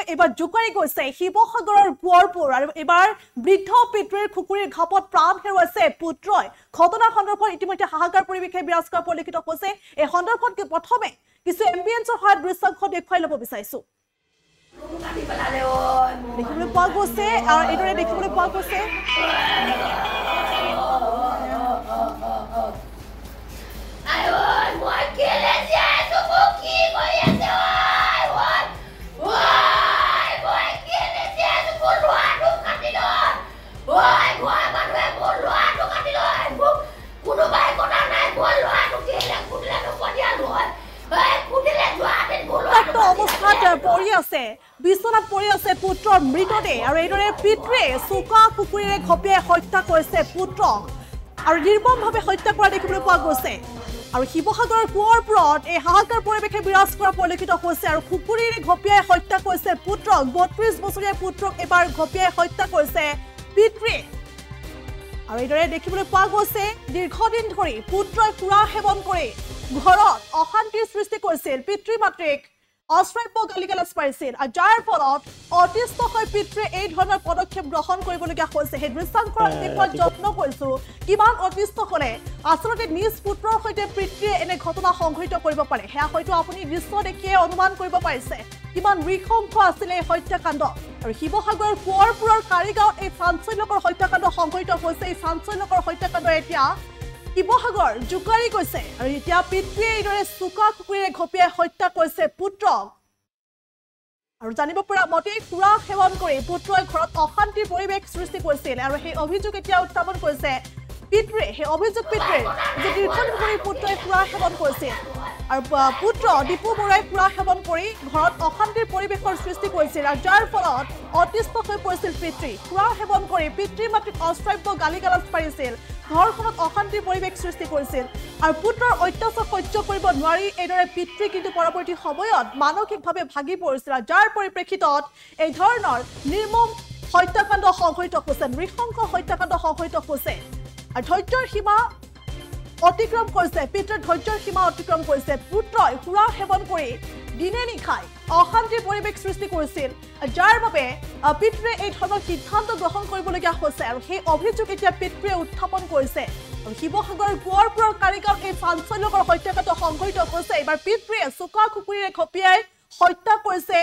লৈ এবাৰ জোকাৰি গৈছে শিৱসাগৰৰ কোঁৱৰপুৰ আৰু এবাৰ বৃদ্ধ পিতৃৰ খুকুৰীৰ ঘাপত প্ৰাণ হেৰুৱাইছে পুত্ৰই ঘটনা সন্দৰ্ভত ইতিমধ্যে হাহাকাৰ পৰিৱেশে বিৰাজ কৰা পৰিলক্ষিত হৈছে এই সন্দৰ্ভত প্ৰথমে কিছু এম্বিয়েন্সৰ সহায়ত দৃশ্যাংশ দেখুৱাই ল'ব বিচাৰিছো দেখিবলৈ পোৱা গৈছে আৰু এইদৰে দেখিবলৈ পোৱা গৈছে বিছনাত পৰি আছে পুত্ৰৰ মৃতদেহ আৰু এইদৰে পিতৃয়ে চোকা কুকুৰেৰে ঘপিয়াই হত্যা কৰিছে পুত্ৰক আৰু নিৰ্মমভাৱে হত্যা কৰা দেখিবলৈ পোৱা গৈছে আৰু শিৱসাগৰৰ কোঁৱৰপুৰত এই হাহাকাৰ পৰিৱেশে বিৰাজ কৰা পৰিলক্ষিত হৈছে আৰু কুকুৰেৰে ঘপিয়াই হত্যা কৰিছে পুত্ৰক ৩২ বছৰীয়া পুত্ৰক এবাৰ ঘপিয়াই হত্যা কৰিছে পিতৃয়ে আৰু এইদৰে দেখিবলৈ পোৱা গৈছে দীৰ্ঘদিন ধৰি পুত্ৰই সুৰা সেৱন কৰি ঘৰত অশান্তিৰ সৃষ্টি কৰিছিল পিতৃ মাতৃক অশ্ৰাব্য গালিগালাজ পাৰিছিল আৰু যাৰ ফলত অতিষ্ঠ হৈ পিতৃয়ে এই ধৰণৰ পদক্ষেপ গ্ৰহণ কৰিবলগীয়া হৈছে সেই দৃশ্যাংশত দেখুওৱাৰ যত্ন কৰিছো কিমান অতিষ্ঠ হলে আচলতে নিজ পুত্ৰৰ সৈতে পিতৃয়ে এনে ঘটনা সংঘটিত কৰিব পাৰে সেয়া হয়তো আপুনি দৃশ্য দেখিয়ে অনুমান কৰিব পাৰিছে কিমান নৃশংস আছিলে এই হত্যাকাণ্ড আৰু শিৱসাগৰৰ কোঁৱৰপুৰৰ কাৰিগাঁৱত এই চাঞ্চল্যকৰ হত্যাকাণ্ড সংঘটিত হৈছে এই চাঞ্চল্যকৰ হত্যাকাণ্ড এতিয়া শিৱসাগৰ জোকাৰি গৈছে আৰু এতিয়া পিতৃয়ে এইদৰে চোকা কুকুৰেৰে ঘপিয়াই হত্যা কৰিছে পুত্ৰক আৰু জানিব পৰা মতে সুৰা সেৱন কৰি পুত্ৰই ঘৰত অশান্তিৰ পৰিৱেশ সৃষ্টি কৰিছিল আৰু সেই অভিযোগ এতিয়া উত্থাপন কৰিছে পিতৃয়ে সেই অভিযোগ পিতৃৰ যে দীৰ্ঘদিন ধৰি পুত্ৰই সুৰা সেৱন কৰিছিল আৰু পুত্ৰ দীপু বৰাই সুৰা সেৱন কৰি ঘৰত অশান্তিৰ পৰিৱেশৰ সৃষ্টি কৰিছিল আৰু যাৰ ফলত অতিষ্ঠ হৈ পৰিছিল পিতৃ সুৰা সেৱন কৰি পিতৃ মাতৃক অশ্ৰাব্য গালিগালাজ পাৰিছিল ঘৰখনত অশান্তিৰ পৰিৱেশ সৃষ্টি কৰিছিল আৰু পুত্ৰৰ অত্যাচাৰ সহ্য কৰিব নোৱাৰি এইদৰে পিতৃ কিন্তু পৰৱৰ্তী সময়ত মানসিকভাৱে ভাগি পৰিছিল যাৰ পৰিপ্ৰেক্ষিতত এই ধৰণৰ নিৰ্মম হত্যাকাণ্ড সংঘটিত হৈছে নৃশংস হত্যাকাণ্ড সংঘটিত হৈছে আৰু ধৈৰ্যৰ সীমা অতিক্ৰম কৰিছে পিতৃৰ ধৈৰ্যৰ সীমা অতিক্ৰম কৰিছে পুত্ৰই সুৰা সেৱন কৰি দিনে নিশাই অশান্তিৰ পৰিৱেশ সৃষ্টি কৰিছিল যাৰ বাবে পিতৃয়ে এই ধৰণৰ সিদ্ধান্ত গ্ৰহণ কৰিবলগীয়া হৈছে আৰু সেই অভিযোগ এতিয়া পিতৃয়ে উত্থাপন কৰিছে আৰু শিৱসাগৰৰ কোঁৱৰপুৰৰ কাৰিগাঁৱত এই চাঞ্চল্যকৰ হত্যাকাণ্ড সংঘটিত হৈছে এইবাৰ পিতৃয়ে চোকা কুকুৰেৰে ঘপিয়াই হত্যা কৰিছে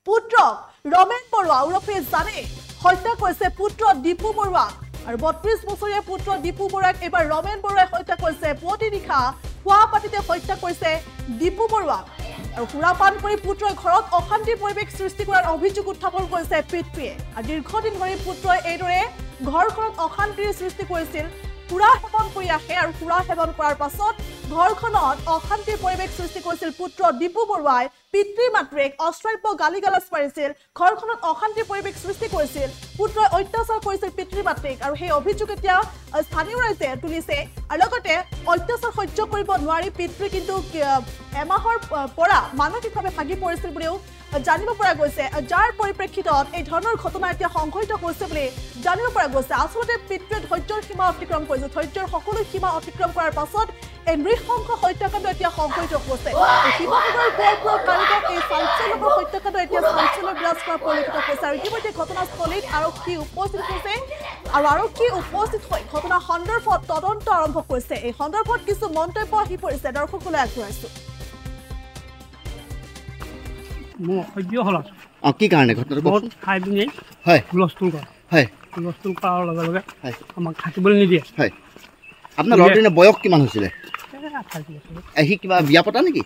পুত্ৰক ৰমেন বৰুৱা ওৰফে জানে হত্যা কৰিছে পুত্ৰ দীপু বৰুৱাক আৰু ৩২ বছৰীয়া পুত্ৰ দীপু বৰুৱাক এবাৰ ৰমেন বৰুৱাই হত্যা কৰিছে পুৱতি নিশা খোৱা পাতিতে হত্যা কৰিছে দীপু বৰুৱাক আৰু সুৰাপান কৰি পুত্ৰই ঘৰত অশান্তিৰ পৰিৱেশ সৃষ্টি কৰাৰ অভিযোগ উত্থাপন কৰিছে পিতৃয়ে আৰু দীৰ্ঘদিন ধৰি পুত্ৰই এইদৰে ঘৰখনত অশান্তিৰ সৃষ্টি কৰিছিল সুৰা সেৱন কৰি আহে আৰু সুৰা সেৱন কৰাৰ পাছত ঘৰখনত অশান্তিৰ পৰিৱেশ সৃষ্টি কৰিছিল পুত্ৰ দীপু বৰুৱাই পিতৃ মাতৃক অশ্ৰাব্য গালিগালাজ পাৰিছিল ঘৰখনত অশান্তিৰ পৰিৱেশ সৃষ্টি কৰিছিল পুত্ৰই অত্যাচাৰ কৰিছিল পিতৃ মাতৃক আৰু সেই অভিযোগ এতিয়া স্থানীয় ৰাইজে তুলিছে আৰু লগতে অত্যাচাৰ সহ্য কৰিব নোৱাৰি পিতৃ কিন্তু এমাহৰ পৰা মানসিকভাৱে ভাগি পৰিছিল বুলিও জানিব পৰা গৈছে যাৰ পৰিপ্ৰেক্ষিতত এই ধৰণৰ ঘটনা এতিয়া সংঘটিত হৈছে বুলি জানিব পৰা গৈছে আচলতে পিতৃয়ে ধৈৰ্যৰ সীমা অতিক্ৰম কৰিছে ধৈৰ্যৰ সকলো সীমা অতিক্ৰম কৰাৰ পাছত এই নৃশংস হত্যাকাণ্ড এতিয়া সংঘটিত হৈছে শিৱসাগৰৰ কোঁৱৰপুৰৰ কাৰিগাঁৱত এই চাঞ্চল্যকৰ হত্যাকাণ্ড এতিয়া চাঞ্চল্য বিৰাজ কৰা পৰিলক্ষিত হৈছে আৰু ইতিমধ্যে ঘটনাস্থলীত আৰক্ষী উপস্থিত হৈছে আৰু আৰক্ষী উপস্থিত হৈ ঘটনা সন্দৰ্ভত তদন্ত আৰম্ভ কৰিছে এই সন্দৰ্ভত কিছু মন্তব্য আহি পৰিছে দৰ্শকলৈ আগবঢ়াইছো কি কাৰণে ঘটনাটো হয় হুলস্থুল কৰাৰ লগে লগে আমাক থাকিবলৈ নিদিয়ে হয় আপোনাৰ ল'ৰাটোৰ বয়স কিমান হৈছিলে সি কিবা বিয়া পতা নেকি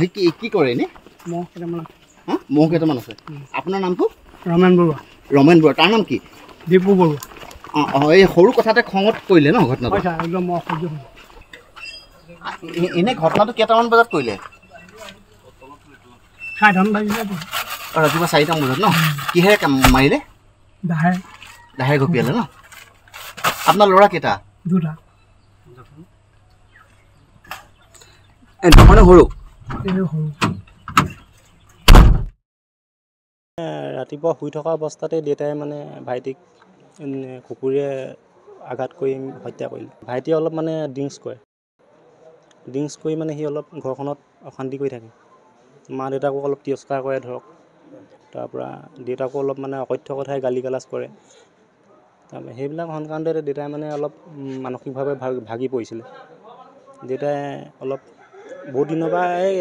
সি কি কৰে এনেই মহ কেইটামান আছে আপোনাৰ নামটো ৰমেন বৰুৱা তাৰ নাম কি দীপু বৰুৱা এই সৰু কথাতে খঙত কৰিলে ন ঘটনাটো একদম অসহ্য এনে ঘটনাটো কেইটামান বজাত কৰিলে ৰাতিপুৱা 4টামান বজাত ন কিহেৰে মাৰিলে দাহে ঘপিয়ালে ন আপোনাৰ ল'ৰা কেইটা দুটা সৰু ৰাতিপুৱা শুই থকা অৱস্থাতে দেউতাই মানে ভাইটিক কুকুৰে আঘাত কৰি হত্যা কৰিলে ভাইটিয়ে অলপ মানে ড্ৰিংকছ কৰি মানে সি অলপ ঘৰখনত অশান্তি কৰি থাকে মা দেউতাকক অলপ তিৰস্কাৰ কৰে ধৰক তাৰপৰা দেউতাকো অলপ মানে অকথ্য কথাই গালি গালাজ কৰে। তাৰপৰা সেইবিলাক সংক্ৰান্ততে দেউতাই মানে অলপ মানসিকভাৱে ভাগি পৰিছিলে। দেউতাই অলপ বহুত দিনৰ পৰা এই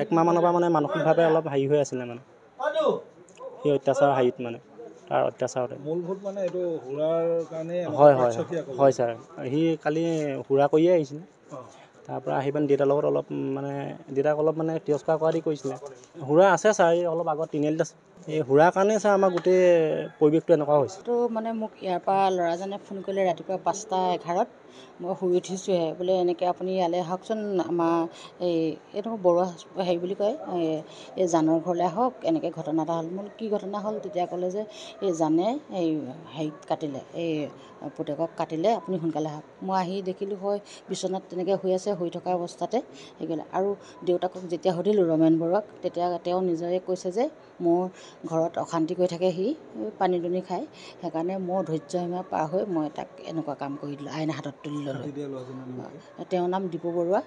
1 মাহমানৰ পৰা মানে মানসিকভাৱে অলপ হেৰি হৈ আছিলে মানে সেই অত্যাচাৰ হেৰিত মানে তাৰ অত্যাচাৰতে মূলভূত মানে এইটো সুৰাৰ কাৰণে হয় ছাৰ। সি কালি সুৰা কৰিয়ে আহিছিলে। তাৰপৰা আহি পিনে দেউতাৰ লগত অলপ মানে দেউতাক অলপ মানে তিৰস্কাৰ কৰা দি কৰিছিলে। সুৰা আছে ছাৰ, এই অলপ আগত তিনিআলিত আছে। এই সুৰাৰ কাৰণে ছাৰ আমাৰ গোটেই পৰিৱেশটো এনেকুৱা হৈছে। তো মানে মোক ইয়াৰ পৰা ল'ৰাজনে ফোন কৰিলে ৰাতিপুৱা 5:11 মই শুই উঠিছোঁহে, বোলে এনেকৈ আপুনি ইয়ালৈ আহকচোন, আমাৰ এইটো বৰুৱা হেৰি বুলি কয়, এই জানৰ ঘৰলৈ আহক, এনেকৈ ঘটনা এটা হ'ল। মোৰ কি ঘটনা হ'ল? তেতিয়া ক'লে যে এই জানে এই হেৰিত কাটিলে, এই পুতেকক কাটিলে, আপুনি সোনকালে আহক। মই আহি দেখিলোঁ হয় বিচনাত তেনেকৈ শুই আছে, শুই থকা অৱস্থাতে হেৰি কৰিলে। আৰু দেউতাকক যেতিয়া সুধিলোঁ ৰমেন বৰুৱাক, তেতিয়া তেওঁ নিজৰে কৈছে যে মোৰ ঘৰত অশান্তি কৰি থাকে, সি পানী দুনি খায়, সেইকাৰণে মোৰ ধৈৰ্যসীমা পাৰ হৈ মই তাক এনেকুৱা কাম কৰি দিলোঁ, আইন হাতত তুলি ল'লোঁ। তেওঁৰ নাম দীপু বৰুৱা,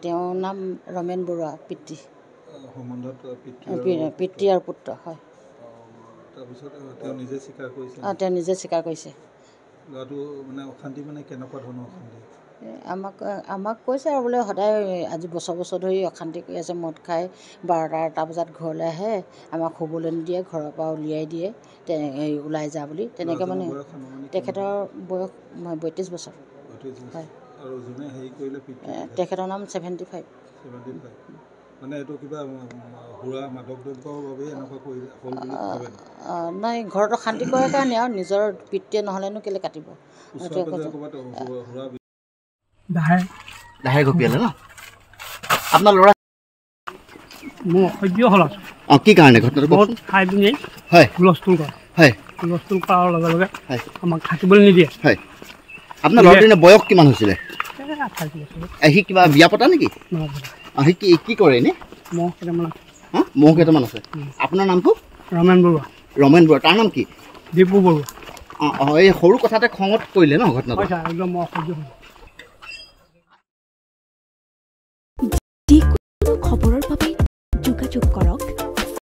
তেওঁৰ নাম ৰমেন বৰুৱা, পিতৃ আৰু পুত্ৰ। হয়, তেওঁ নিজে স্বীকাৰ কৰিছে। আমাক কৈছে আৰু বোলে সদায় আজি বছৰ ধৰি অশান্তি কৰি আছে, মদ খাই 12টা বজাত ঘৰলৈ আহে, আমাক শুবলৈ নিদিয়ে, ঘৰৰ পৰা উলিয়াই দিয়ে, ওলাই যা বুলি, তেনেকৈ মানে। তেখেতৰ বয়স 32 বছৰ। হয়, তেখেতৰ নাম 75। নাই, ঘৰত অশান্তি কৰাৰ কাৰণে আৰু নিজৰ পিতৃয়ে নহ'লেনো কেলৈ কাটিব। দাহে ঘপিয়ালে ন আপোনাৰ ল'ৰা? মোৰ অসহ্য হ'ল আছোঁ। কি কাৰণে ঘটনাটো? বহুত খাই পিনি হয় হুলস্থুল কৰে। হয়, হুলস্থুল কৰাৰ লগে লগে হয় আমাক থাকিবলৈ নিদিয়ে। হয়, আপোনাৰ ল'ৰাটোৰ বয়স কিমান হৈছিলে? 28 বছৰ। সি কিবা বিয়া পতা নেকি? সি কি কৰে এনেই? মহ কেইটামান আছে। মহ কেইটামান আছে। আপোনাৰ নামটো? ৰমেন বৰুৱা। ৰমেন বৰুৱা। তাৰ নাম কি? দীপু বৰুৱা। এই সৰু কথাতে খঙত কৰিলে ন ঘটনাটো? একদম অসহ্য হ'ল।